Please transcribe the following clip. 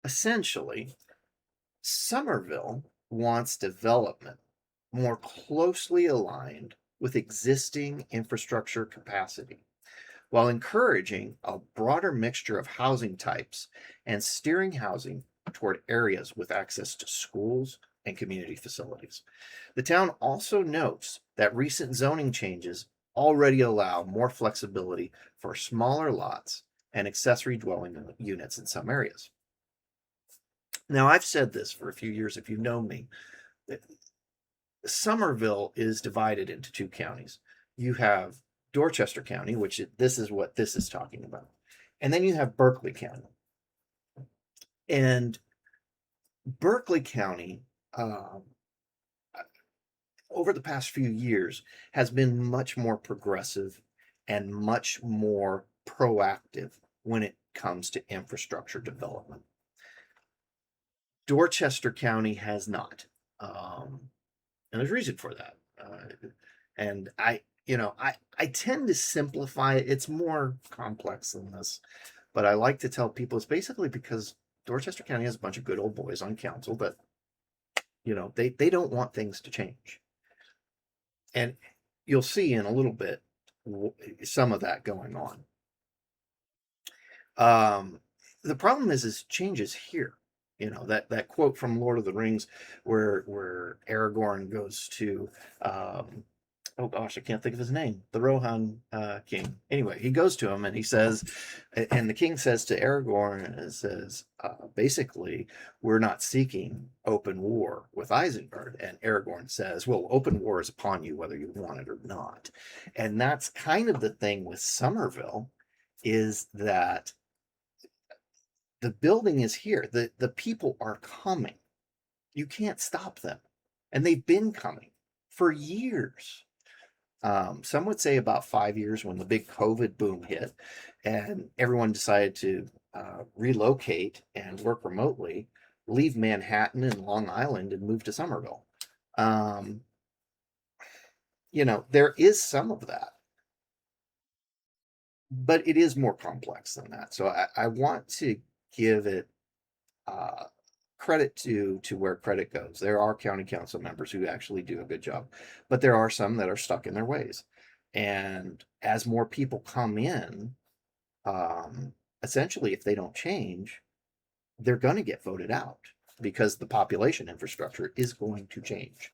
Essentially, Summerville wants development more closely aligned with existing infrastructure capacity, while encouraging a broader mixture of housing types and steering housing toward areas with access to schools and community facilities. The town also notes that recent zoning changes already allow more flexibility for smaller lots and accessory dwelling units in some areas. Now, I've said this for a few years, if you know me, that Somerville is divided into two counties. You have Dorchester County, which this is what this is talking about. And then you have Berkeley County. And Berkeley County, over the past few years, has been much more progressive and much more proactive when it comes to infrastructure development. Dorchester County has not. And there's reason for that. And I tend to simplify it. It's more complex than this, but I like to tell people it's basically because Dorchester County has a bunch of good old boys on council that, they don't want things to change. And you'll see in a little bit some of that going on. The problem is change is here. That quote from Lord of the Rings where Aragorn goes to oh gosh, I can't think of his name, the Rohan king. Anyway, he goes to him and he says, and the king says to Aragorn, and says, basically, we're not seeking open war with Isengard. And Aragorn says, well, open war is upon you whether you want it or not. And that's kind of the thing with Somerville, is that the building is here. The people are coming. You can't stop them. And they've been coming for years. Some would say about 5 years, when the big COVID boom hit and everyone decided to relocate and work remotely, leave Manhattan and Long Island and move to Somerville. Um, there is some of that, but it is more complex than that. So I want to give it uh, credit to where credit goes. There are county council members who actually do a good job, but there are some that are stuck in their ways. And as more people come in, essentially, if they don't change, they're going to get voted out because the population infrastructure is going to change.